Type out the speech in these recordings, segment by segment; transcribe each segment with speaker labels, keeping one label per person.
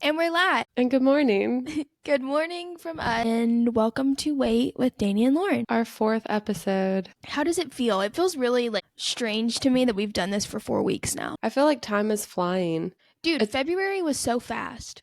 Speaker 1: And we're live.
Speaker 2: And good morning.
Speaker 1: Good morning from us. And welcome to Wait with Danny and Lauren.
Speaker 2: Our 4th episode.
Speaker 1: How does it feel? It feels really strange to me that we've done this for 4 weeks now.
Speaker 2: I feel like time is flying.
Speaker 1: Dude, February was so fast.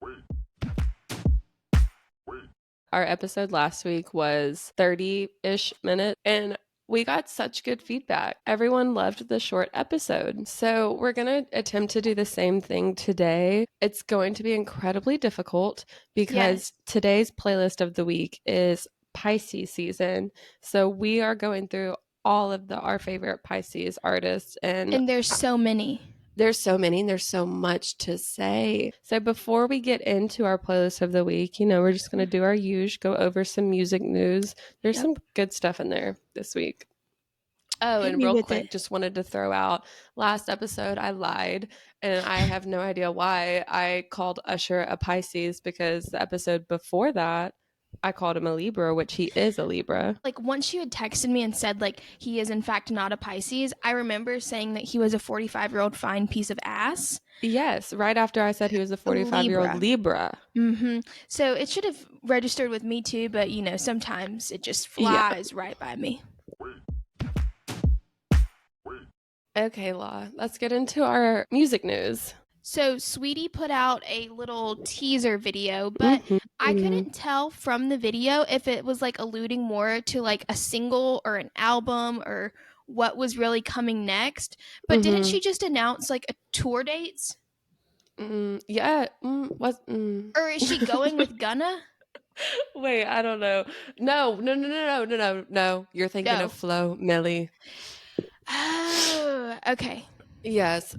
Speaker 2: Our episode last week was 30-ish minutes, and we got such good feedback. Everyone loved the short episode. So we're going to attempt to do the same thing today. It's going to be incredibly difficult because today's playlist of the week is Pisces season. So we are going through all of our favorite Pisces artists.
Speaker 1: And there's so many.
Speaker 2: There's so many, and there's so much to say. So before we get into our playlist of the week, we're just going to do our usual, go over some music news. There's some good stuff in there this week. Oh, and real quick, just wanted to throw out, last episode I lied, and I have no idea why. I called Usher a Pisces because the episode before that, I called him a Libra, which he is a Libra.
Speaker 1: Once you had texted me and said, he is in fact not a Pisces, I remember saying that he was a 45-year-old fine piece of ass.
Speaker 2: Yes, right after I said he was a 45-year-old Libra.
Speaker 1: Mm-hmm. So it should have registered with me too, but, sometimes it just flies right by me.
Speaker 2: Okay, Law, let's get into our music news.
Speaker 1: So Sweetie put out a little teaser video, but I couldn't tell from the video if it was alluding more to a single or an album or what was really coming next. But didn't she just announce a tour dates?
Speaker 2: Yeah.
Speaker 1: Or is she going with Gunna?
Speaker 2: Wait, I don't know. No. You're thinking of Flo Milli.
Speaker 1: Oh, okay.
Speaker 2: Yes.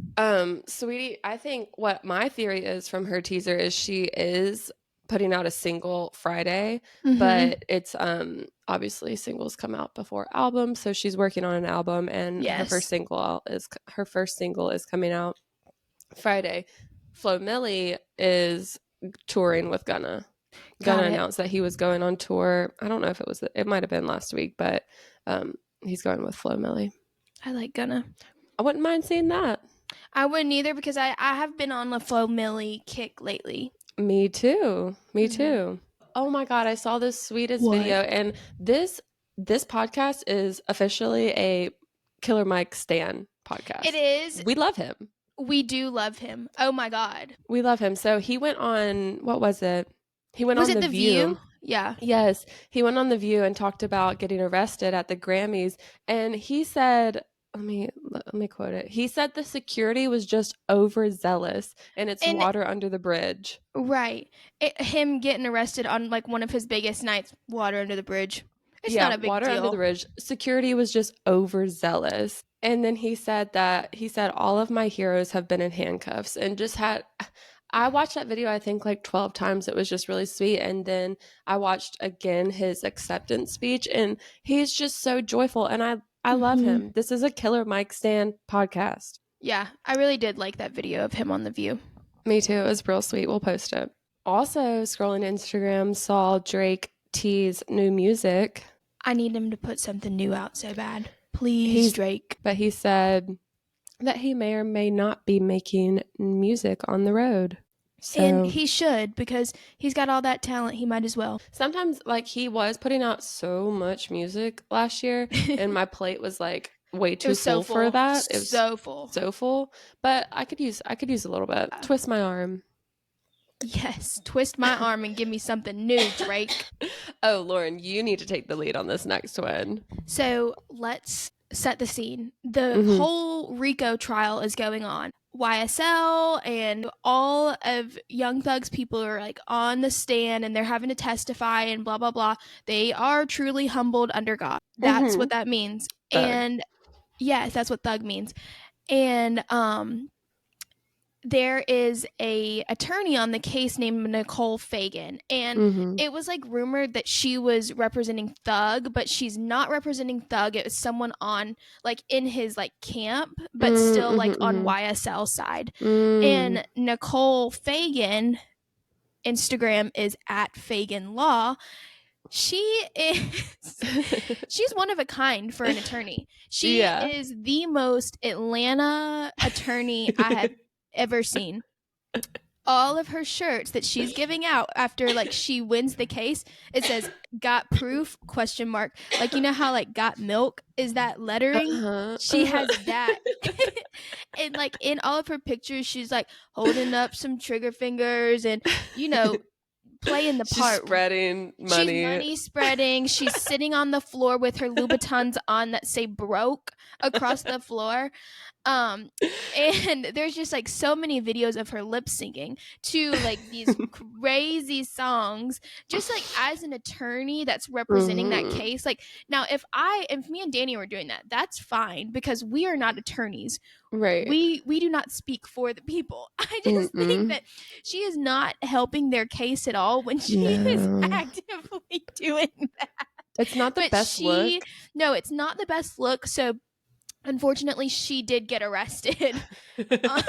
Speaker 2: Sweetie, I think what my theory is from her teaser is she is putting out a single Friday, but it's obviously singles come out before albums, so she's working on an album, and her first single is coming out Friday. Flo Milli is touring with Gunna. Gunna announced that he was going on tour. I don't know if it might have been last week, but he's going with Flo Milli.
Speaker 1: I like Gunna.
Speaker 2: I wouldn't mind seeing that.
Speaker 1: I wouldn't either because I have been on the Flo Milli kick lately.
Speaker 2: Me too. Oh my God, I saw this sweetest video, and this podcast is officially a Killer Mike stan podcast.
Speaker 1: It is.
Speaker 2: We love him.
Speaker 1: We do love him. Oh my God.
Speaker 2: We love him. So he went on, what was it? He went on The View.
Speaker 1: Yeah.
Speaker 2: Yes. He went on The View and talked about getting arrested at the Grammys, and he said, let me quote it. He said the security was just overzealous and it's water under the bridge.
Speaker 1: Right. Him getting arrested on one of his biggest nights, water under the bridge. It's not a big
Speaker 2: water
Speaker 1: deal.
Speaker 2: Under the bridge. Security was just overzealous. And then he said all of my heroes have been in handcuffs, and I watched that video, I think 12 times. It was just really sweet. And then I watched again his acceptance speech, and he's just so joyful. And I love him. This is a Killer Mike stan podcast.
Speaker 1: Yeah, I really did like that video of him on The View.
Speaker 2: Me too. It was real sweet. We'll post it. Also, scrolling Instagram, saw Drake tease new music.
Speaker 1: I need him to put something new out so bad. Please, Drake.
Speaker 2: But he said that he may or may not be making music on the road. So,
Speaker 1: and he should, because he's got all that talent. He might as well.
Speaker 2: Sometimes he was putting out so much music last year, and my plate was way too full for that. It was so full. But I could use a little bit. Twist my arm.
Speaker 1: Yes, twist my arm and give me something new, Drake.
Speaker 2: Oh, Lauren, you need to take the lead on this next one.
Speaker 1: So let's set the scene. The whole RICO trial is going on. YSL and all of Young Thug's people are on the stand, and they're having to testify and blah, blah, blah. They are truly humbled under God. That's what that means.
Speaker 2: Thug.
Speaker 1: And yes, that's what thug means. And there is a attorney on the case named Nicole Fagan, and it was rumored that she was representing Thug, but she's not representing Thug. It was someone on in his camp, but still on YSL side. And Nicole Fagan, Instagram is @FaganLaw. She's one of a kind for an attorney. She is the most Atlanta attorney I have ever seen. all of her shirts that she's giving out after like she wins the case, it says got proof question mark. Like, you know how like got milk is that lettering?
Speaker 2: Uh-huh,
Speaker 1: She
Speaker 2: uh-huh.
Speaker 1: has that. And like in all of her pictures, she's like holding up some trigger fingers and, you know, playing the
Speaker 2: She's
Speaker 1: part.
Speaker 2: spreading
Speaker 1: She's
Speaker 2: money.
Speaker 1: money spreading. She's sitting on the floor with her Louboutins on that say broke across the floor. Um, and there's just like so many videos of her lip syncing to like these crazy songs, just like as an attorney that's representing that
Speaker 2: Mhm.
Speaker 1: case. Like, now if me and Danny were doing that, that's fine because we are not attorneys.
Speaker 2: Right.
Speaker 1: We do not speak for the people. I just think
Speaker 2: Mm-mm.
Speaker 1: that she is not helping their case at all when she is
Speaker 2: No.
Speaker 1: actively doing that.
Speaker 2: It's not the
Speaker 1: But
Speaker 2: best look.
Speaker 1: no, it's not the best look. So unfortunately, she did get arrested. Um,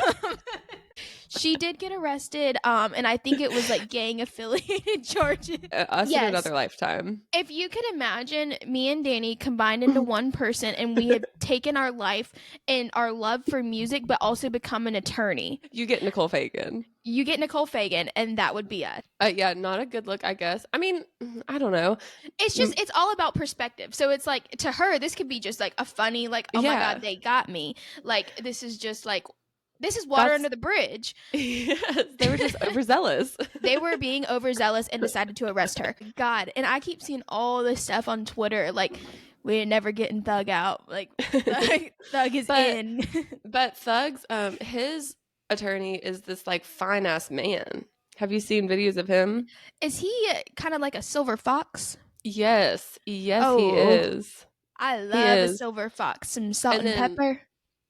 Speaker 1: she did get arrested, and I think it was like gang affiliated charges.
Speaker 2: Us in
Speaker 1: Yes.
Speaker 2: another lifetime.
Speaker 1: If you could imagine me and Danny combined into one person and we had taken our life and our love for music, but also become an attorney,
Speaker 2: You get Nicole Fagan.
Speaker 1: you get Nicole Fagan, and that would be us.
Speaker 2: Yeah, not a good look, I guess. I mean, I don't know.
Speaker 1: It's just, it's all about perspective. So it's like, to her, this could be just like a funny, like, oh my
Speaker 2: Yeah.
Speaker 1: God, they got me. Like, this is just like, this is water
Speaker 2: That's
Speaker 1: under the bridge.
Speaker 2: yes, they were just overzealous.
Speaker 1: They were being overzealous and decided to arrest her. God, and I keep seeing all this stuff on Twitter, like we're never getting Thug out. Like Thug is
Speaker 2: But
Speaker 1: in.
Speaker 2: but Thug's his attorney is this like fine ass man. Have you seen videos of him?
Speaker 1: Is he kind of like a silver fox?
Speaker 2: Yes. Yes, he
Speaker 1: Oh,
Speaker 2: is.
Speaker 1: I
Speaker 2: He
Speaker 1: love a
Speaker 2: is.
Speaker 1: silver fox. Some salt
Speaker 2: And
Speaker 1: and
Speaker 2: then
Speaker 1: pepper.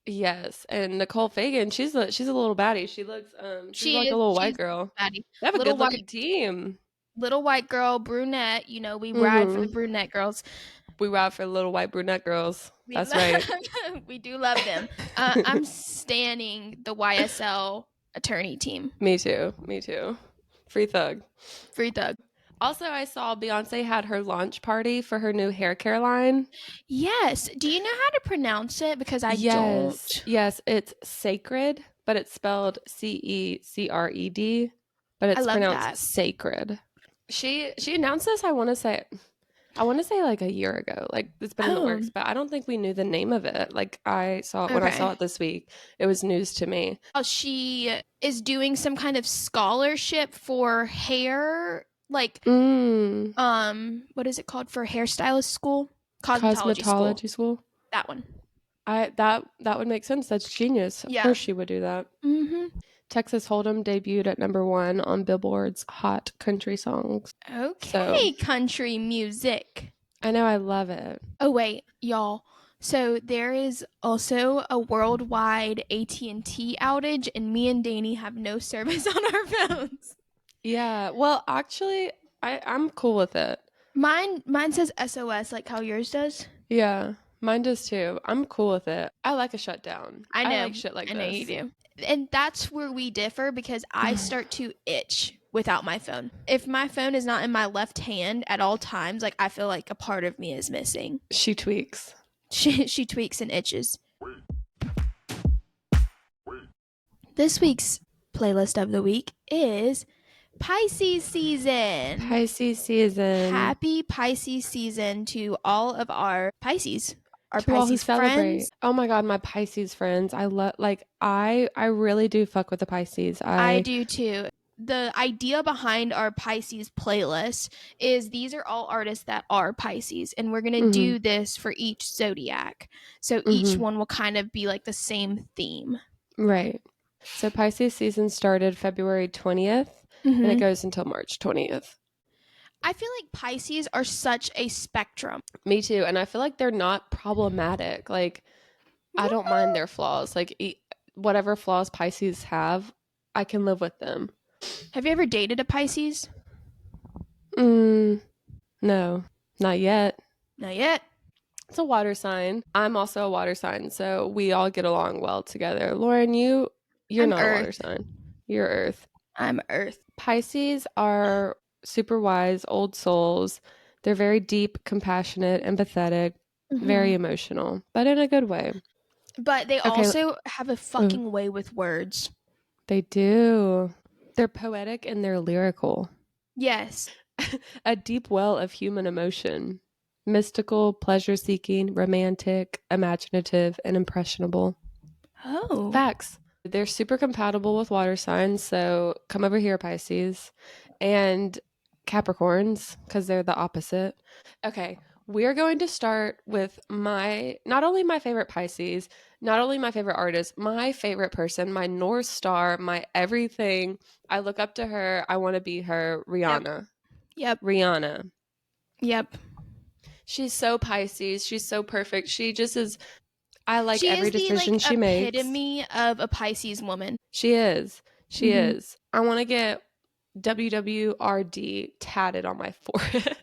Speaker 2: yes, and Nicole Fagan, she's a little baddie. She looks she's like a little white
Speaker 1: She's
Speaker 2: girl.
Speaker 1: fatty.
Speaker 2: They have a
Speaker 1: Little
Speaker 2: good
Speaker 1: white
Speaker 2: looking team.
Speaker 1: little white girl, brunette. You know, we ride for the
Speaker 2: Mhm.
Speaker 1: brunette girls.
Speaker 2: We ride for the little white brunette girls.
Speaker 1: We
Speaker 2: That's
Speaker 1: love,
Speaker 2: right.
Speaker 1: we do love them. I'm standing the YSL attorney team.
Speaker 2: Me too. Me too. Free Thug.
Speaker 1: Free Thug.
Speaker 2: Also, I saw Beyonce had her launch party for her new hair care line.
Speaker 1: Yes. Do you know how to pronounce it? Because I
Speaker 2: Yes.
Speaker 1: don't.
Speaker 2: Yes, it's sacred, but it's spelled Cecred, but
Speaker 1: I
Speaker 2: it's
Speaker 1: love
Speaker 2: pronounced
Speaker 1: that.
Speaker 2: sacred. She announced this, I want to say like a year ago. Like it's been in the
Speaker 1: Oh,
Speaker 2: works, but I don't think we knew the name of it. Like I saw it when I saw
Speaker 1: okay.
Speaker 2: it this week. It was news to me.
Speaker 1: She is doing some kind of scholarship for hair, like
Speaker 2: Mm.
Speaker 1: what is it called for hairstylist school? Cosmetology school.
Speaker 2: Cosmetology school.
Speaker 1: That one.
Speaker 2: That would make sense. That's genius. Of
Speaker 1: Yeah.
Speaker 2: course she would do that.
Speaker 1: Mhm.
Speaker 2: Texas Hold'em debuted at #1 on Billboard's Hot Country Songs. So
Speaker 1: Okay, country music.
Speaker 2: I know I love it.
Speaker 1: Oh wait, y'all. So there is also a worldwide AT&T outage and me and Danny have no service on our phones.
Speaker 2: Yeah. Well, actually, I'm cool with it.
Speaker 1: Mine says SOS like how yours does.
Speaker 2: Yeah. Mine does too. I'm cool with it. I like a shutdown.
Speaker 1: I
Speaker 2: I
Speaker 1: know.
Speaker 2: like shit like
Speaker 1: I know you
Speaker 2: this.
Speaker 1: do. And that's where we differ because I start to itch without my phone. If my phone is not in my left hand at all times, like I feel like a part of me is missing.
Speaker 2: She tweaks.
Speaker 1: She tweaks and itches. This week's playlist of the week is Pisces season.
Speaker 2: Pisces season.
Speaker 1: Happy Pisces season to all of our Pisces. Our
Speaker 2: To all who
Speaker 1: Pisces
Speaker 2: celebrate.
Speaker 1: friends.
Speaker 2: Oh my god, my Pisces friends. I love I really do fuck with the Pisces.
Speaker 1: I do too. The idea behind our Pisces playlist is these are all artists that are Pisces, and we're going to do this for each zodiac. So each one will kind of be like the same theme.
Speaker 2: Right. So Pisces season started February 20th and it goes until March 20th.
Speaker 1: I feel like Pisces are such a spectrum.
Speaker 2: Me too. And I feel like they're not problematic. Like, I don't mind their flaws. Like, whatever flaws Pisces have, I can live with them.
Speaker 1: Have you ever dated a Pisces?
Speaker 2: No, not yet.
Speaker 1: Not yet.
Speaker 2: It's a water sign. I'm also a water sign, so we all get along well together. Lauren, you're
Speaker 1: I'm
Speaker 2: not
Speaker 1: Earth.
Speaker 2: a water sign. You're Earth.
Speaker 1: I'm Earth.
Speaker 2: Pisces are super wise, old souls. They're very deep, compassionate, empathetic, very emotional, but in a good way.
Speaker 1: But they also have a fucking way with words.
Speaker 2: They do. They're poetic and they're lyrical.
Speaker 1: Yes.
Speaker 2: A deep well of human emotion. Mystical, pleasure-seeking, romantic, imaginative, and impressionable.
Speaker 1: Oh.
Speaker 2: Facts. They're super compatible with water signs, so come over here, Pisces. And Capricorns, because they're the opposite. Okay, we're going to start with not only my favorite Pisces, not only my favorite artist, my favorite person, my North Star, my everything. I look up to her. I want to be her,
Speaker 1: Yep.
Speaker 2: Rihanna.
Speaker 1: Yep.
Speaker 2: Rihanna.
Speaker 1: Yep.
Speaker 2: She's so Pisces. She's so perfect. She just is. I like
Speaker 1: She
Speaker 2: every
Speaker 1: is the like
Speaker 2: decision she makes.
Speaker 1: epitome of a Pisces woman.
Speaker 2: She is. She
Speaker 1: Mm-hmm.
Speaker 2: is. I want to get WWRD tatted on my forehead.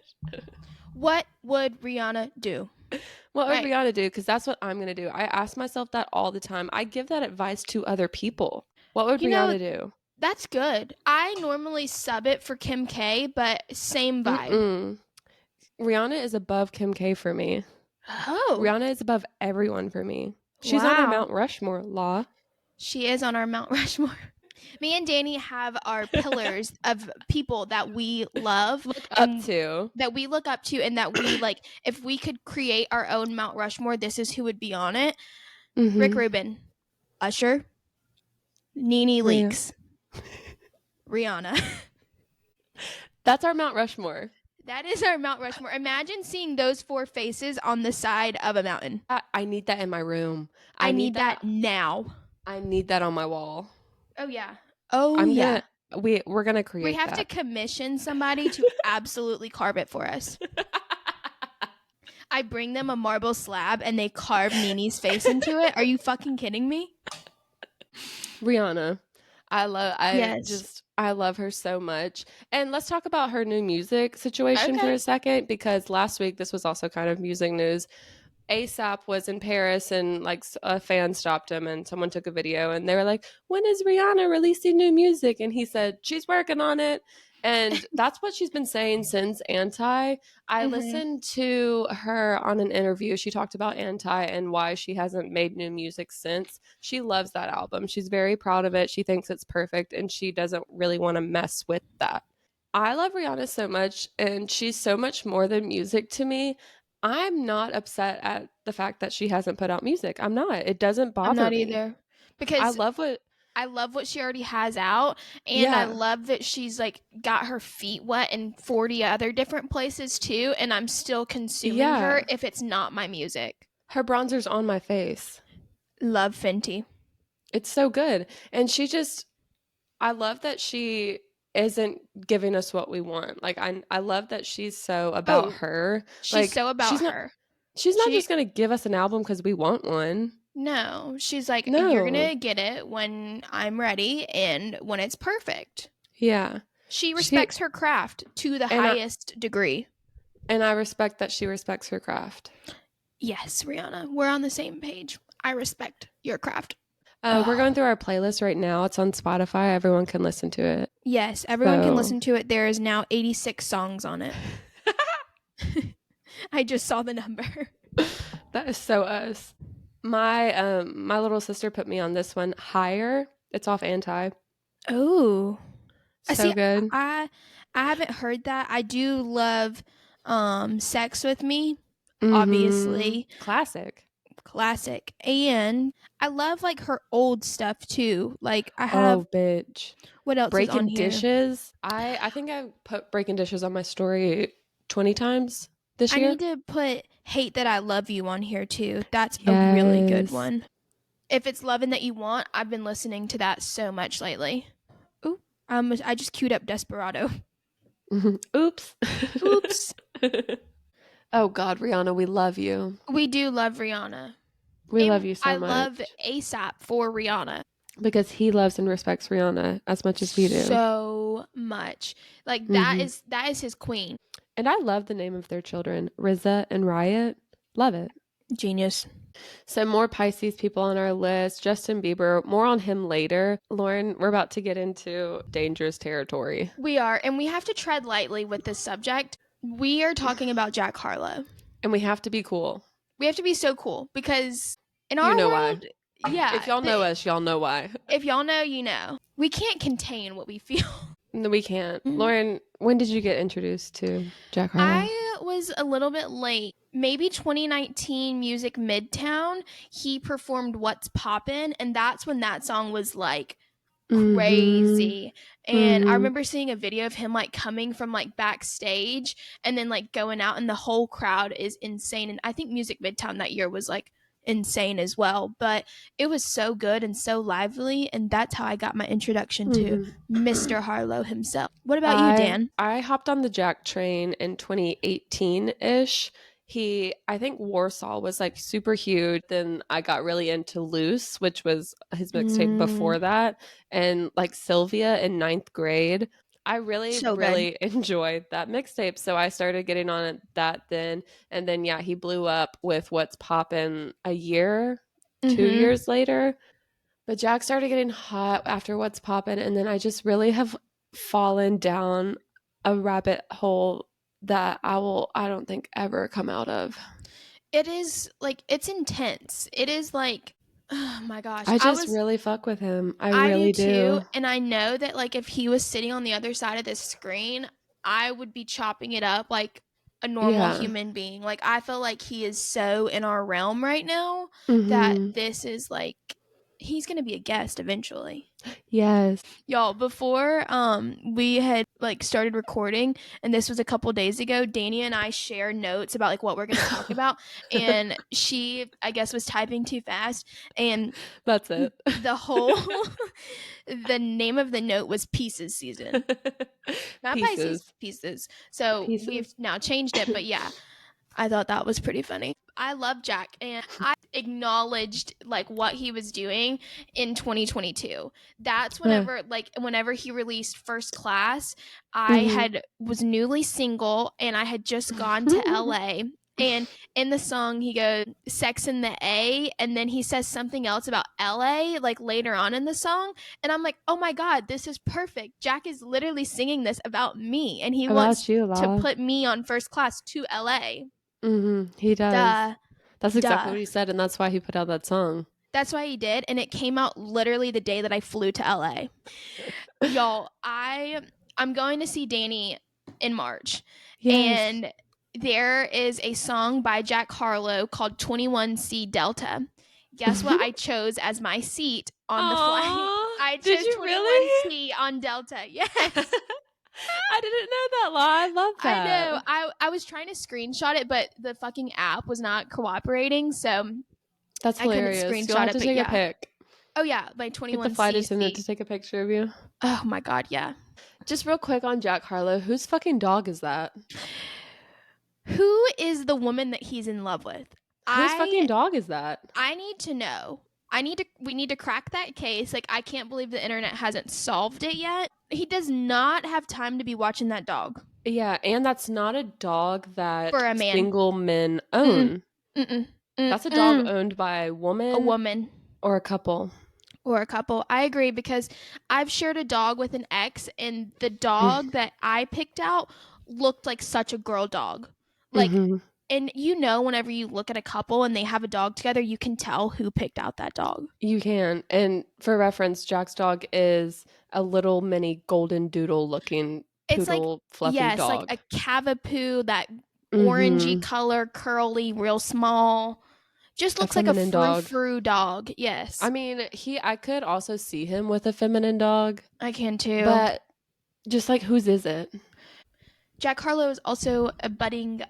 Speaker 1: What would Rihanna do?
Speaker 2: What would
Speaker 1: Right.
Speaker 2: Rihanna do? Because that's what I'm going to do. I ask myself that all the time. I give that advice to other people. What would
Speaker 1: You know,
Speaker 2: Rihanna do?
Speaker 1: that's good. I normally sub it for Kim K, but same vibe.
Speaker 2: Mm-mm. Rihanna is above Kim K for me.
Speaker 1: Oh.
Speaker 2: Rihanna is above everyone for me. She's on our
Speaker 1: Wow.
Speaker 2: Mount Rushmore, Law.
Speaker 1: She is on our Mount Rushmore. Me and Danny have our pillars of people that we love
Speaker 2: Look up
Speaker 1: and
Speaker 2: to.
Speaker 1: that we look up to, and that we like. If we could create our own Mount Rushmore, this is who would be on it. Rick
Speaker 2: Mm-hmm.
Speaker 1: Rubin, Usher, Nene
Speaker 2: Rihanna.
Speaker 1: Leakes, Rihanna.
Speaker 2: That's our Mount Rushmore.
Speaker 1: That is our Mount Rushmore. Imagine seeing those four faces on the side of a mountain.
Speaker 2: I need that in my room.
Speaker 1: I need that now.
Speaker 2: I need that on my wall.
Speaker 1: Oh yeah. Oh yeah.
Speaker 2: We're gonna create
Speaker 1: We have
Speaker 2: that.
Speaker 1: to commission somebody to absolutely carve it for us. I bring them a marble slab and they carve Nene's face into it. Are you fucking kidding me?
Speaker 2: Rihanna.
Speaker 1: Yes.
Speaker 2: I love her so much. And let's talk about her new music situation for
Speaker 1: Okay.
Speaker 2: a second, because last week this was also kind of music news. ASAP was in Paris and like a fan stopped him and someone took a video and they were like, "When is Rihanna releasing new music?" And he said, "She's working on it." And that's what she's been saying since Anti. I listened to her on an interview. She talked about Anti and why she hasn't made new music since. She loves that album. She's very proud of it. She thinks it's perfect and she doesn't really want to mess with that. I love Rihanna so much and she's so much more than music to me. I'm not upset at the fact that she hasn't put out music. I'm not. It doesn't
Speaker 1: I'm
Speaker 2: bother
Speaker 1: not
Speaker 2: me.
Speaker 1: either.
Speaker 2: I
Speaker 1: Because
Speaker 2: love what
Speaker 1: I love what she already has out, and I
Speaker 2: yeah.
Speaker 1: love that she's like got her feet wet in 40 other different places too, and I'm still consuming her
Speaker 2: Yeah.
Speaker 1: if it's not my music.
Speaker 2: Her bronzer's on my face.
Speaker 1: Love Fenty.
Speaker 2: It's so good. And I love that she isn't giving us what we want. Like I love that she's so about
Speaker 1: Oh,
Speaker 2: her.
Speaker 1: she's
Speaker 2: Like
Speaker 1: so about her.
Speaker 2: she's not
Speaker 1: She
Speaker 2: just going to give us an album cuz we want one.
Speaker 1: No, she's like, you're
Speaker 2: No.
Speaker 1: gonna get it when I'm ready and when it's perfect.
Speaker 2: Yeah.
Speaker 1: She
Speaker 2: She
Speaker 1: respects her craft to the
Speaker 2: and
Speaker 1: highest degree.
Speaker 2: I respect that she respects her craft.
Speaker 1: Yes, Rihanna, we're on the same page. I respect your craft.
Speaker 2: We're going through our playlist right now. It's on Spotify. Everyone can listen to it.
Speaker 1: Yes, everyone can listen to it. There is now 86 songs on it. I just saw the number.
Speaker 2: That is so us. My little sister put me on this one. Higher. It's off Anti.
Speaker 1: Oh.
Speaker 2: So good.
Speaker 1: I haven't heard that. I do love Sex with Me, obviously.
Speaker 2: Classic.
Speaker 1: Classic. And I love like her old stuff too. Like I have
Speaker 2: Bitch.
Speaker 1: what else is on
Speaker 2: Breaking
Speaker 1: here?
Speaker 2: Dishes. I think I put Breaking Dishes on my story 20 times this year.
Speaker 1: I need to put Hate That I Love You on here too. That's a really good one. If it's Loving That You Want, I've been listening to that so much lately. Ooh, I just queued up Desperado.
Speaker 2: Oops.
Speaker 1: Oops.
Speaker 2: Oh God, Rihanna, we love you.
Speaker 1: We do love Rihanna.
Speaker 2: We love you so much.
Speaker 1: I love ASAP for Rihanna.
Speaker 2: Because he loves and respects Rihanna as much as we do.
Speaker 1: So much. Like that is his queen.
Speaker 2: And I love the name of their children, RZA and Riot. Love it.
Speaker 1: Genius.
Speaker 2: So more Pisces people on our list. Justin Bieber, more on him later. Lauren, we're about to get into dangerous territory.
Speaker 1: We are, and we have to tread lightly with this subject. We are talking about Jack Harlow.
Speaker 2: And we have to be cool.
Speaker 1: We have to be so cool because in our
Speaker 2: You know
Speaker 1: world,
Speaker 2: why.
Speaker 1: Yeah.
Speaker 2: If y'all know us, y'all know why.
Speaker 1: If y'all know, you know. We can't contain what we feel.
Speaker 2: No, we can't.
Speaker 1: Mm.
Speaker 2: Lauren, when did you get introduced to Jack Harlow?
Speaker 1: I was a little bit late. Maybe 2019 Music Midtown. He performed What's Poppin', and that's when that song was like
Speaker 2: Mm-hmm.
Speaker 1: crazy. And I
Speaker 2: Mm-hmm.
Speaker 1: remember seeing a video of him like coming from like backstage and then like going out, and the whole crowd is insane. And I think Music Midtown that year was like insane as well, but it was so good and so lively, and that's how I got my introduction to
Speaker 2: Mm-hmm.
Speaker 1: Mr. Harlow himself. What about you,
Speaker 2: I
Speaker 1: Dan?
Speaker 2: I hopped on the Jack train in 2018-ish. I think Warsaw was like super huge. Then I got really into Loose, which was his mixtape
Speaker 1: Mm,
Speaker 2: before that, and like Sylvia in ninth grade. I really,
Speaker 1: so good.
Speaker 2: really enjoyed that mixtape. So I started getting on that then. And then, yeah, he blew up with What's Poppin' a year, two
Speaker 1: Mm-hmm.
Speaker 2: years later. But Jack started getting hot after What's Poppin', and then I just really have fallen down a rabbit hole that I don't think ever come out of.
Speaker 1: It is like it's intense. It is like oh my gosh.
Speaker 2: I
Speaker 1: I
Speaker 2: just
Speaker 1: was
Speaker 2: really fuck with him. I
Speaker 1: I do
Speaker 2: really
Speaker 1: too,
Speaker 2: do.
Speaker 1: and I know that like if he was sitting on the other side of this screen, I would be chopping it up like a normal
Speaker 2: Yeah.
Speaker 1: human being. Like I feel like he is so in our realm right now that
Speaker 2: Mhm.
Speaker 1: this is like he's going to be a guest eventually.
Speaker 2: Yes.
Speaker 1: Y'all, before we had like started recording, and this was a couple days ago, Dania and I shared notes about like what we're going to talk about, and she I guess was typing too fast, and
Speaker 2: That's it.
Speaker 1: the whole the name of the note was Pieces season, not Pisces,
Speaker 2: Pieces.
Speaker 1: Pieces. So we've
Speaker 2: Pieces.
Speaker 1: now changed it, but yeah, I thought that was pretty funny. I love Jack, and I acknowledged like what he was doing in 2022. That's
Speaker 2: Uh,
Speaker 1: whenever he released First Class, I
Speaker 2: mhm.
Speaker 1: had was newly single and I had just gone to LA. And in the song, he goes "Sex in the A," and then he says something else about LA like later on in the song, and I'm like, oh my god, this is perfect. Jack is literally singing this about me, and he wants
Speaker 2: About you,
Speaker 1: to
Speaker 2: Lala.
Speaker 1: put me on First Class to LA.
Speaker 2: He does.
Speaker 1: Duh.
Speaker 2: That's exactly
Speaker 1: Duh.
Speaker 2: what he said, and that's why he put out that song.
Speaker 1: That's why he did, and it came out literally the day that I flew to LA. Y'all, I'm going to see Danny in March,
Speaker 2: Yes.
Speaker 1: and there is a song by Jack Harlow called 21C Delta. Guess what I chose as my seat on the flight?
Speaker 2: Aw,
Speaker 1: I
Speaker 2: did
Speaker 1: chose
Speaker 2: you really?
Speaker 1: 21C on Delta. Yes.
Speaker 2: I didn't know that, Law. I love
Speaker 1: I
Speaker 2: that.
Speaker 1: know. I was trying to screenshot it, but the fucking app was not cooperating, so
Speaker 2: That's
Speaker 1: I couldn't
Speaker 2: hilarious. You'll
Speaker 1: screenshot
Speaker 2: have
Speaker 1: it.
Speaker 2: to
Speaker 1: But
Speaker 2: take a
Speaker 1: yeah.
Speaker 2: pic.
Speaker 1: Oh yeah, my
Speaker 2: Get the flight
Speaker 1: 21C
Speaker 2: attendant
Speaker 1: seat.
Speaker 2: to take a picture of you.
Speaker 1: Oh my god, yeah.
Speaker 2: Just real quick on Jack Harlow, whose fucking dog is that?
Speaker 1: Who is the woman that he's in love with?
Speaker 2: Whose
Speaker 1: I
Speaker 2: fucking dog is that?
Speaker 1: I need to know. We need to crack that case. Like I can't believe the internet hasn't solved it yet. He does not have time to be watching that dog
Speaker 2: Yeah, and that's not a dog that
Speaker 1: for a man.
Speaker 2: single men
Speaker 1: Mm,
Speaker 2: own.
Speaker 1: mm,
Speaker 2: That's a dog
Speaker 1: mm.
Speaker 2: owned by a
Speaker 1: A
Speaker 2: woman
Speaker 1: woman
Speaker 2: or a couple.
Speaker 1: or a couple. I agree because I've shared a dog with an ex, and the
Speaker 2: Mm.
Speaker 1: dog that I picked out looked like such a girl dog. Like,
Speaker 2: Mm-hmm.
Speaker 1: and you know, whenever you look at a couple and they have a dog together, you can tell who picked out that dog.
Speaker 2: You can. And for reference, Jack's dog is a little mini golden doodle looking
Speaker 1: It's like,
Speaker 2: poodle fluffy
Speaker 1: yes, like
Speaker 2: dog.
Speaker 1: a cavapoo, that orangey
Speaker 2: Mm-hmm.
Speaker 1: color, curly, real small. Just
Speaker 2: A
Speaker 1: looks like a
Speaker 2: feminine
Speaker 1: frou
Speaker 2: dog.
Speaker 1: frou dog.
Speaker 2: I
Speaker 1: Yes,
Speaker 2: mean, I could also see him with a feminine dog,
Speaker 1: I can too.
Speaker 2: but just like whose is it?
Speaker 1: Jack Harlow is also a budding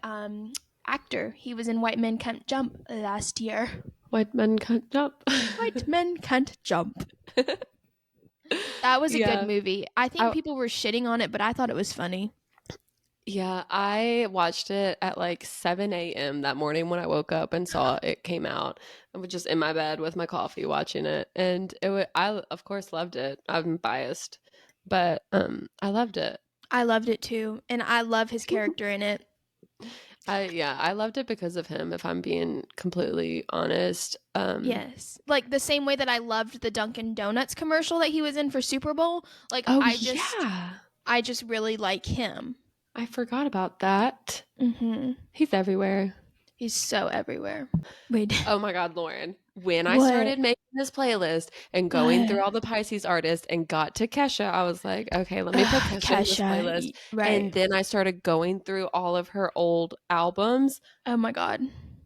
Speaker 1: actor. He was in White Men Can't Jump last year.
Speaker 2: White men can't jump.
Speaker 1: White Men Can't Jump. That was a good
Speaker 2: Yeah.
Speaker 1: movie. I think
Speaker 2: I
Speaker 1: people were shitting on it, but I thought it was funny.
Speaker 2: yeah, I watched it at like 7 a.m. that morning when I woke up and saw it came out. I was just in my bed with my coffee watching it, and I of course loved it. I'm biased, but I loved it.
Speaker 1: I loved it too, and I love his character in it.
Speaker 2: I loved it because of him, if I'm being completely honest.
Speaker 1: Yes. Like the same way that I loved the Dunkin' Donuts commercial that he was in for Super Bowl. Like
Speaker 2: Oh yeah.
Speaker 1: I just really like him.
Speaker 2: I forgot about that.
Speaker 1: Mhm.
Speaker 2: He's everywhere.
Speaker 1: He's so everywhere. Wait.
Speaker 2: Oh my God, Lauren. When I
Speaker 1: What?
Speaker 2: started making this playlist and going through
Speaker 1: What?
Speaker 2: all the Pisces artists and got to Kesha, I was like, okay, let me put Kesha in this playlist.
Speaker 1: Right.
Speaker 2: And then I started going through all of her old albums.
Speaker 1: Oh my God.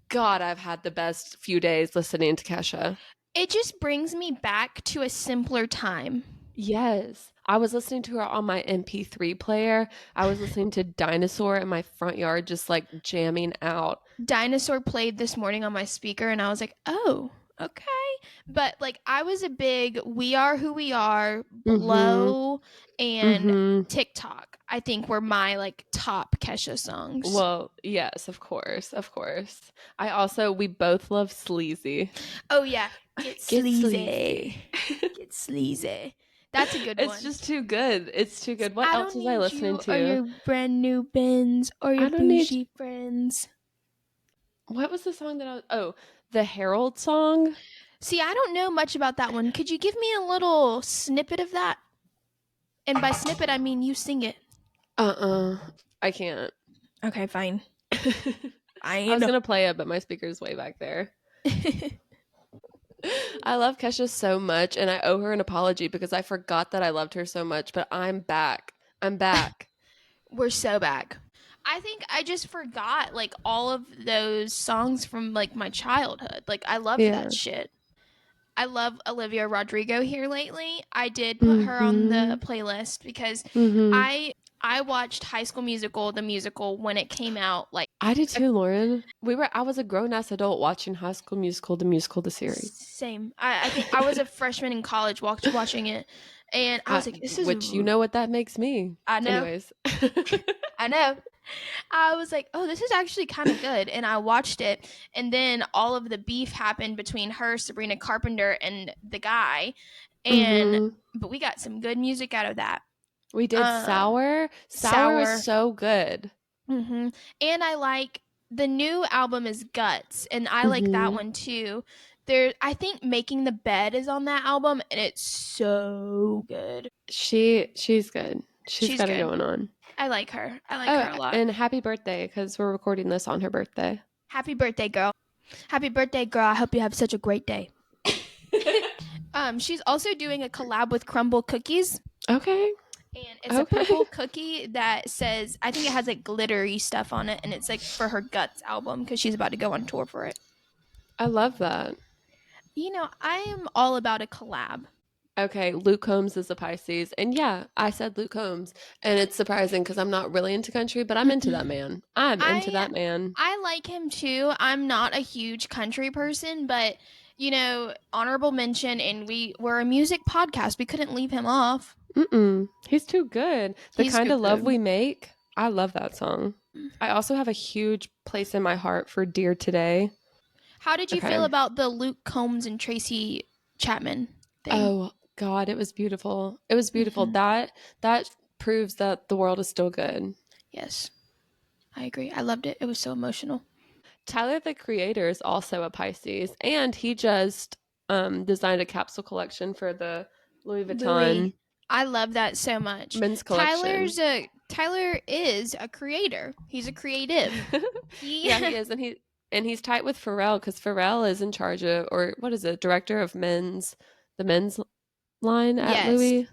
Speaker 2: God, I've had the best few days listening to Kesha.
Speaker 1: It just brings me back to a simpler time.
Speaker 2: Yes. I was listening to her on my MP3 player. I was listening to Dinosaur in my front yard, just like jamming out.
Speaker 1: Dinosaur played this morning on my speaker, and I was like, oh, okay. But like, I was a big We Are Who We Are,
Speaker 2: Mm-hmm.
Speaker 1: Blow, and
Speaker 2: Mm-hmm.
Speaker 1: TikTok, I think were my like top Kesha songs.
Speaker 2: Well, yes, of course, of course. We both love Sleazy.
Speaker 1: Oh, yeah. Get
Speaker 2: Get
Speaker 1: sleazy.
Speaker 2: sleazy.
Speaker 1: Get sleazy. That's a good
Speaker 2: It's
Speaker 1: one.
Speaker 2: just too good. It's too good. What
Speaker 1: I
Speaker 2: else
Speaker 1: don't
Speaker 2: was I
Speaker 1: need
Speaker 2: listening
Speaker 1: you or
Speaker 2: to?
Speaker 1: your brand new bins or your
Speaker 2: I don't need.
Speaker 1: bougie friends.
Speaker 2: What was the song that I was? Oh, the Herald song.
Speaker 1: See, I don't know much about that one. Could you give me a little snippet of that? And by snippet, I mean you sing it.
Speaker 2: I can't.
Speaker 1: Okay, fine.
Speaker 2: I was
Speaker 1: Fine.
Speaker 2: gonna play it, but my speaker's way back there. I love Kesha so much, and I owe her an apology because I forgot that I loved her so much. But I'm back. I'm back.
Speaker 1: We're so back. I think I just forgot like all of those songs from like my childhood. Like I loved
Speaker 2: Yeah.
Speaker 1: that shit. I love Olivia Rodrigo here lately. I did put her on
Speaker 2: Mm-hmm.
Speaker 1: the playlist because
Speaker 2: Mm-hmm.
Speaker 1: I watched High School Musical, the musical, when it came out. Like
Speaker 2: I did too, Lauren. I was a grown ass adult watching High School Musical, the series.
Speaker 1: same. I think I was a freshman in college watching it, and I was like, "This is."
Speaker 2: Which you know what that makes me.
Speaker 1: I know.
Speaker 2: Anyways.
Speaker 1: I know. I was like, "Oh, this is actually kind of good," and I watched it, and then all of the beef happened between her, Sabrina Carpenter, and the guy, and
Speaker 2: Mm-hmm.
Speaker 1: but we got some good music out of that.
Speaker 2: We did
Speaker 1: Um,
Speaker 2: Sour. Sour was
Speaker 1: Sour.
Speaker 2: so good.
Speaker 1: And I like the new album is Guts, and I like that
Speaker 2: Mm-hmm.
Speaker 1: one too. There, I think Making the Bed is on that album, and it's so good.
Speaker 2: She's good. She's
Speaker 1: She's
Speaker 2: got it
Speaker 1: good.
Speaker 2: going on.
Speaker 1: I like her. I like
Speaker 2: Oh,
Speaker 1: her a lot.
Speaker 2: and happy birthday, because we're recording this on her birthday.
Speaker 1: Happy birthday, girl. Happy birthday, girl. I hope you have such a great day. She's also doing a collab with Crumble Cookies.
Speaker 2: Okay.
Speaker 1: And it's a
Speaker 2: Okay.
Speaker 1: purple cookie that says, I think it has like glittery stuff on it, and it's like for her Guts album because she's about to go on tour for it.
Speaker 2: I love that.
Speaker 1: You know, I am all about a collab.
Speaker 2: Okay, Luke Combs is a Pisces. And yeah, I said Luke Combs. And it's surprising because I'm not really into country, but I'm into that man. I'm into
Speaker 1: I
Speaker 2: that man.
Speaker 1: I like him too. I'm not a huge country person, but you know, honorable mention, and we're a music podcast. We couldn't leave him off.
Speaker 2: Mm-mm. He's too good. The
Speaker 1: He's
Speaker 2: kind of love
Speaker 1: good.
Speaker 2: we make. I love that song. I also have a huge place in my heart for Dear Today.
Speaker 1: How did you feel
Speaker 2: Okay.
Speaker 1: about the Luke Combs and Tracy Chapman thing?
Speaker 2: Oh God, it was beautiful. It was beautiful.
Speaker 1: Mm-hmm.
Speaker 2: That proves that the world is still good.
Speaker 1: Yes, I agree. I loved it. It was so emotional.
Speaker 2: Tyler the Creator is also a Pisces, and he just designed a capsule collection for the Louis Vuitton
Speaker 1: Louis, I love that so much.
Speaker 2: men's collection.
Speaker 1: Tyler is a creator. He's a creative.
Speaker 2: Yeah, he is, and he's tight with Pharrell because Pharrell is in charge of, or what is it, director of the men's line at
Speaker 1: Yes.
Speaker 2: Louis.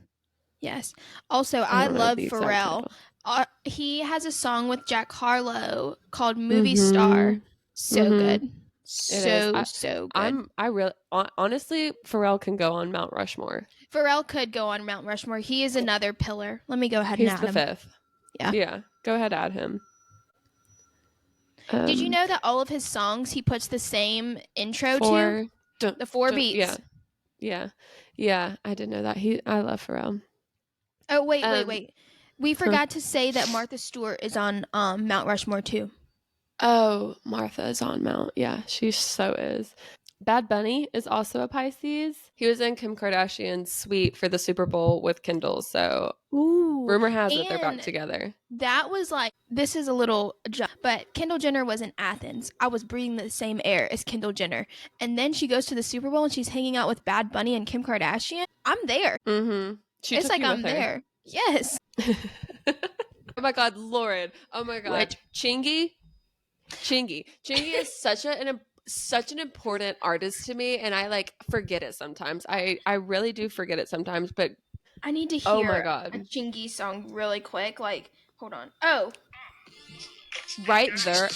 Speaker 1: Yes. Also,
Speaker 2: I
Speaker 1: I
Speaker 2: don't know
Speaker 1: love
Speaker 2: the exact
Speaker 1: Pharrell.
Speaker 2: title.
Speaker 1: He has a song with Jack Harlow called Movie
Speaker 2: Mm-hmm.
Speaker 1: Star. So
Speaker 2: Mm-hmm.
Speaker 1: good.
Speaker 2: It is.
Speaker 1: So good.
Speaker 2: I really honestly, Pharrell can go on Mount Rushmore.
Speaker 1: Pharrell could go on Mount Rushmore. He is another pillar. Let me go ahead and
Speaker 2: He's
Speaker 1: add
Speaker 2: the
Speaker 1: him.
Speaker 2: fifth.
Speaker 1: Yeah.
Speaker 2: Yeah, go ahead, add him.
Speaker 1: Did you know that all of his songs he puts the same intro to? The four beats.
Speaker 2: Yeah. I did know that. I love Pharrell.
Speaker 1: Oh, wait.
Speaker 2: Um,
Speaker 1: We
Speaker 2: huh.
Speaker 1: forgot to say that Martha Stewart is on Mount Rushmore too.
Speaker 2: Oh, Martha is on Mount. Yeah, she so is. Bad Bunny is also a Pisces. He was in Kim Kardashian's suite for the Super Bowl with Kendall. So
Speaker 1: Ooh.
Speaker 2: rumor has it they're back
Speaker 1: And
Speaker 2: together.
Speaker 1: that was like, this is a little jump, but Kendall Jenner was in Athens. I was breathing the same air as Kendall Jenner. And then she goes to the Super Bowl and she's hanging out with Bad Bunny and Kim Kardashian. I'm there.
Speaker 2: Mm-hmm. She
Speaker 1: It's
Speaker 2: took
Speaker 1: like
Speaker 2: you with
Speaker 1: I'm
Speaker 2: her.
Speaker 1: there. Yes.
Speaker 2: Oh my God, Lauren. Oh my God.
Speaker 1: Which,
Speaker 2: Chingy? Chingy is such an important artist to me, and I like forget it sometimes. I really do forget it sometimes, but
Speaker 1: I need to
Speaker 2: oh my
Speaker 1: hear a
Speaker 2: god.
Speaker 1: Chingy song really quick. Like, hold on. Oh,
Speaker 2: Right there.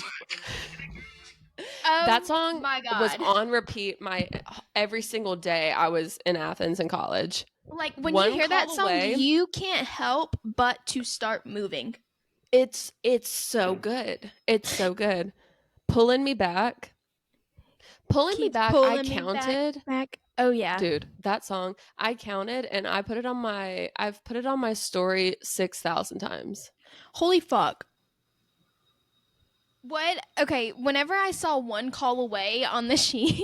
Speaker 2: That
Speaker 1: oh
Speaker 2: song
Speaker 1: my
Speaker 2: was
Speaker 1: God.
Speaker 2: on repeat my every single day I was in Athens in college.
Speaker 1: Like when you
Speaker 2: One
Speaker 1: hear that
Speaker 2: call
Speaker 1: song,
Speaker 2: away.
Speaker 1: you can't help but to start moving.
Speaker 2: It's so good. It's so good. Pulling me back. Pulling me
Speaker 1: Keeps
Speaker 2: back. I
Speaker 1: pulling me back,
Speaker 2: counted.
Speaker 1: back. Oh yeah.
Speaker 2: Dude, that song, I counted and I've put it on my story 6,000 times.
Speaker 1: Holy fuck. What? Okay, whenever I saw One Call Away on the sheet,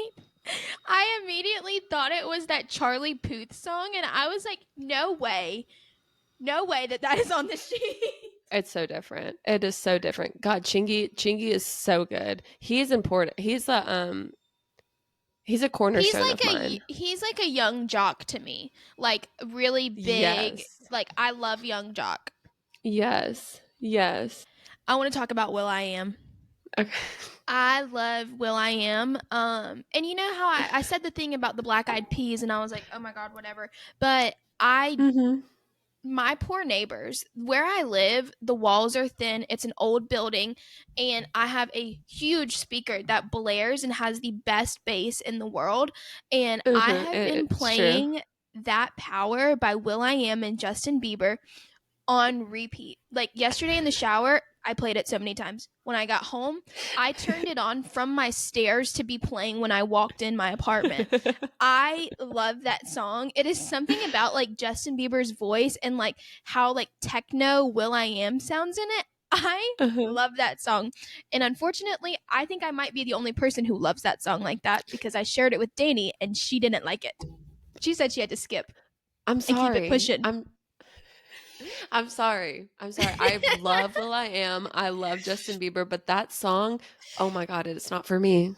Speaker 1: I immediately thought it was that Charlie Puth song, and I was like, no way. No way that is on the sheet.
Speaker 2: It's so different. It is so different. God, Chingy is so good. He's important. He's a cornerstone of mine.
Speaker 1: He's like a young jock to me. Like really big.
Speaker 2: Yes.
Speaker 1: Like I love young jock.
Speaker 2: Yes. Yes.
Speaker 1: I want to talk about Will I Am.
Speaker 2: Okay.
Speaker 1: I love Will I Am. And you know how I said the thing about the Black Eyed Peas, and I was like, oh my god, whatever. But
Speaker 2: Mm-hmm.
Speaker 1: my poor neighbors, where I live, the walls are thin. It's an old building, and I have a huge speaker that blares and has the best bass in the world. And I
Speaker 2: Mm-hmm.
Speaker 1: have been
Speaker 2: It's true.
Speaker 1: playing That Power by Will I Am and Justin Bieber on repeat. Like yesterday in the shower, I played it so many times. When I got home, I turned it on from my stairs to be playing when I walked in my apartment. I love that song. It is something about like Justin Bieber's voice and like how like techno Will I Am sounds in it. I
Speaker 2: Uh-huh.
Speaker 1: love that song. And unfortunately, I think I might be the only person who loves that song like that because I shared it with Dani and she didn't like it. She said she had to skip
Speaker 2: I'm
Speaker 1: and keep it
Speaker 2: sorry.
Speaker 1: pushing.
Speaker 2: I'm sorry. I'm sorry. I love Will I Am. I love Justin Bieber, but that song, oh my God, it's not for me.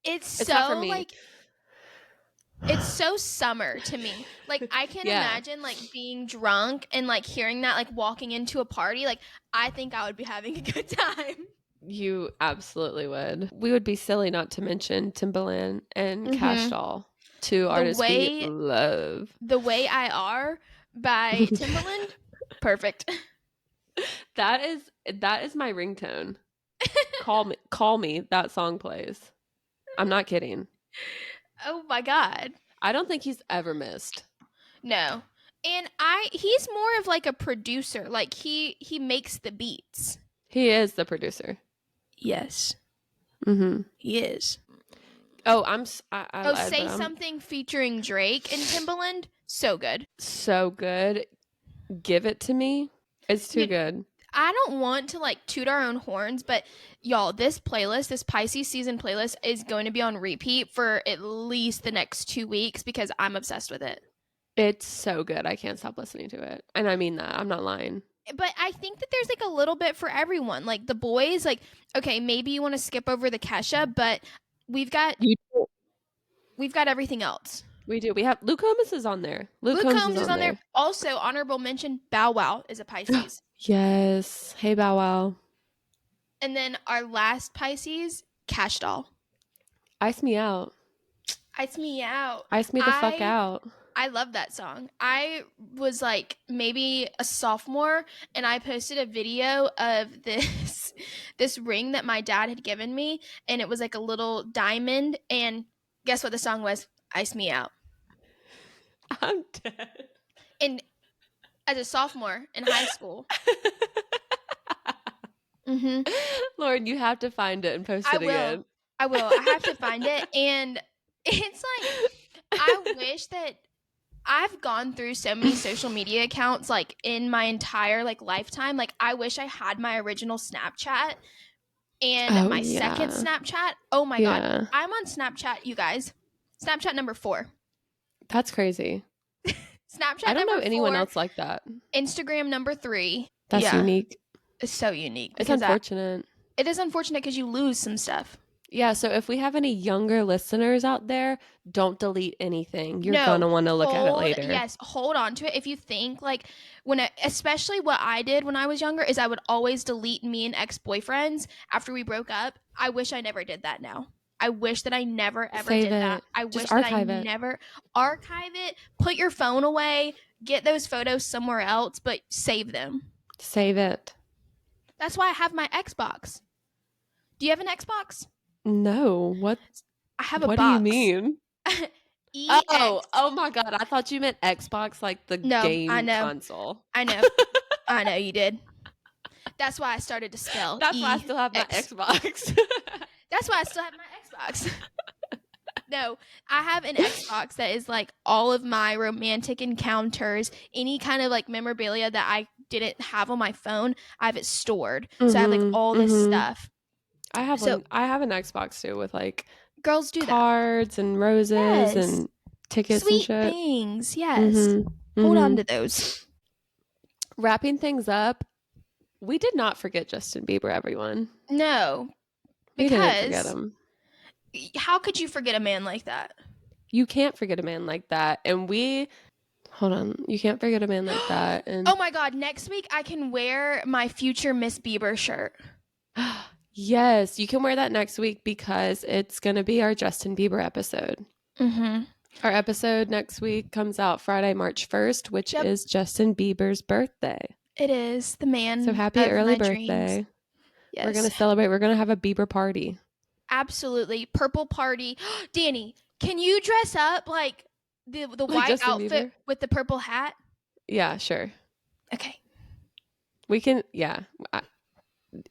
Speaker 1: It's
Speaker 2: It's not for
Speaker 1: so
Speaker 2: me.
Speaker 1: like it's so summer to me. Like I can
Speaker 2: Yeah,
Speaker 1: imagine like being drunk and like hearing that like walking into a party. Like I think I would be having a good time.
Speaker 2: you absolutely would. We would be silly not to mention Timbaland and Cash
Speaker 1: Mm-hmm.
Speaker 2: Doll, two
Speaker 1: The
Speaker 2: artists we
Speaker 1: way
Speaker 2: love.
Speaker 1: the way I are by Timbaland, perfect.
Speaker 2: That is my ringtone. Call me, that song plays. I'm not kidding.
Speaker 1: Oh my god,
Speaker 2: I don't think he's ever missed.
Speaker 1: no. And he's more of like a producer. Like he makes the beats.
Speaker 2: He is the producer.
Speaker 1: Yes,
Speaker 2: Mm-hmm.
Speaker 1: he is.
Speaker 2: Oh, I
Speaker 1: Oh,
Speaker 2: lied, but
Speaker 1: Say
Speaker 2: I'm
Speaker 1: Something featuring Drake and Timbaland, so good.
Speaker 2: so good. Give it to me. It's too
Speaker 1: You
Speaker 2: good.
Speaker 1: I don't want to like toot our own horns, but y'all, this playlist, this Pisces season playlist, is going to be on repeat for at least the next 2 weeks because I'm obsessed with it.
Speaker 2: It's so good. I can't stop listening to it. And I mean that. I'm not lying.
Speaker 1: But I think that there's like a little bit for everyone. Like the boys, like, okay, maybe you want to skip over the Kesha, but we've got
Speaker 2: You do.
Speaker 1: we've got everything else.
Speaker 2: We do. We have Luke Combs is on there. Luke
Speaker 1: Luke
Speaker 2: Combs is
Speaker 1: Combs is
Speaker 2: on
Speaker 1: on there.
Speaker 2: there.
Speaker 1: Also, honorable mention, Bow Wow is a Pisces.
Speaker 2: Yes. Hey Bow Wow.
Speaker 1: And then our last Pisces, Cash Doll.
Speaker 2: Ice me out.
Speaker 1: Ice me out.
Speaker 2: Ice me the fuck out.
Speaker 1: I love that song. I was like maybe a sophomore and I posted a video of this ring that my dad had given me and it was like a little diamond and guess what the song was? Ice Me Out.
Speaker 2: I'm dead.
Speaker 1: And as a sophomore in high school. Mhm.
Speaker 2: Lord, you have to find it and post
Speaker 1: I
Speaker 2: it
Speaker 1: will.
Speaker 2: again.
Speaker 1: I will. I have to find it and it's like I wish that I've gone through so many social media accounts like in my entire like lifetime. Like I wish I had my original Snapchat and
Speaker 2: Oh
Speaker 1: my second
Speaker 2: yeah.
Speaker 1: Snapchat. Oh my god.
Speaker 2: Yeah.
Speaker 1: I'm on Snapchat, you guys. Snapchat number 4.
Speaker 2: That's crazy.
Speaker 1: Snapchat
Speaker 2: I don't know
Speaker 1: number
Speaker 2: anyone
Speaker 1: 4,
Speaker 2: else like that.
Speaker 1: Instagram number 3.
Speaker 2: That's
Speaker 1: Yeah.
Speaker 2: unique.
Speaker 1: It's so unique
Speaker 2: It's
Speaker 1: because
Speaker 2: unfortunate.
Speaker 1: it is unfortunate because you lose some stuff.
Speaker 2: Yeah, so if we have any younger listeners out there, don't delete anything. You're
Speaker 1: No,
Speaker 2: gonna want to look at it later.
Speaker 1: hold on to it. If you think like especially what I did when I was younger is I would always delete me and ex-boyfriends after we broke up. I wish I never did that now. I wish that I never ever
Speaker 2: Save
Speaker 1: did that.
Speaker 2: it.
Speaker 1: I
Speaker 2: Just
Speaker 1: wish that I
Speaker 2: archive it.
Speaker 1: never archive it, put your phone away, get those photos somewhere else, but save them.
Speaker 2: Save it.
Speaker 1: That's why I have my Xbox. Do you have an Xbox?
Speaker 2: No,
Speaker 1: I have a
Speaker 2: what do you
Speaker 1: box.
Speaker 2: mean?
Speaker 1: EX.
Speaker 2: Oh my God. I thought you meant Xbox, like the
Speaker 1: No, I
Speaker 2: game
Speaker 1: know.
Speaker 2: console.
Speaker 1: I know. I know you did. That's why I started to spell
Speaker 2: That's why I still have my
Speaker 1: EX.
Speaker 2: Xbox.
Speaker 1: That's why I still have my Xbox. No, I have an Xbox that is like all of my romantic encounters, any kind of like memorabilia that I didn't have on my phone, I have it stored. So I have like all this stuff.
Speaker 2: I have
Speaker 1: So
Speaker 2: one. I have an Xbox too with like
Speaker 1: girls do that.
Speaker 2: cards and roses
Speaker 1: Yes.
Speaker 2: and tickets and
Speaker 1: Sweet
Speaker 2: shit.
Speaker 1: things. Yes. Hold on to those.
Speaker 2: Wrapping things up, we did not forget Justin Bieber, everyone.
Speaker 1: No,
Speaker 2: We didn't forget
Speaker 1: because
Speaker 2: him.
Speaker 1: how could you forget a man like that?
Speaker 2: You can't forget a man like that. And hold on, you can't forget a man like that. And
Speaker 1: oh my God, next week I can wear my future Miss Bieber shirt.
Speaker 2: yes, you can wear that next week because it's going to be our Justin Bieber episode. Our episode next week comes out Friday, March 1st, which is Justin Bieber's birthday.
Speaker 1: It is the man.
Speaker 2: So happy
Speaker 1: of
Speaker 2: early
Speaker 1: my
Speaker 2: birthday.
Speaker 1: Dreams. Yes.
Speaker 2: We're going to celebrate. We're going to have a Bieber party.
Speaker 1: Absolutely. Purple party. Danny, can you dress up like the white
Speaker 2: Justin
Speaker 1: outfit
Speaker 2: Bieber?
Speaker 1: with the purple hat?
Speaker 2: Yeah, sure.
Speaker 1: Okay.
Speaker 2: We can, yeah.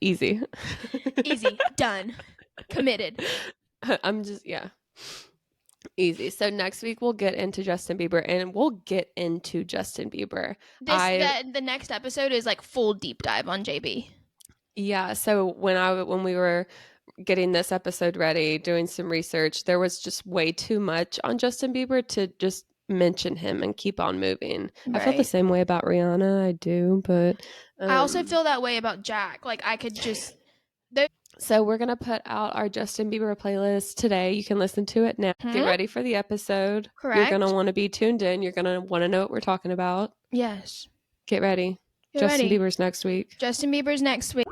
Speaker 2: Easy.
Speaker 1: Easy. Done. Committed.
Speaker 2: I'm just, yeah. Easy. So next week we'll get into Justin Bieber and we'll get into Justin Bieber.
Speaker 1: The next episode is like full deep dive on JB.
Speaker 2: Yeah. So when we were getting this episode ready, doing some research, there was just way too much on Justin Bieber to just mention him and keep on moving.
Speaker 1: Right.
Speaker 2: I feel the same way about Rihanna. I do, but
Speaker 1: I also feel that way about Jack. Like I could just.
Speaker 2: So we're gonna put out our Justin Bieber playlist today. You can listen to it now. Get ready for the episode.
Speaker 1: Correct.
Speaker 2: You're gonna want to be tuned in. You're gonna want to know what we're talking about.
Speaker 1: Yes.
Speaker 2: Get ready. Justin Bieber's next week.
Speaker 1: Justin Bieber's next week.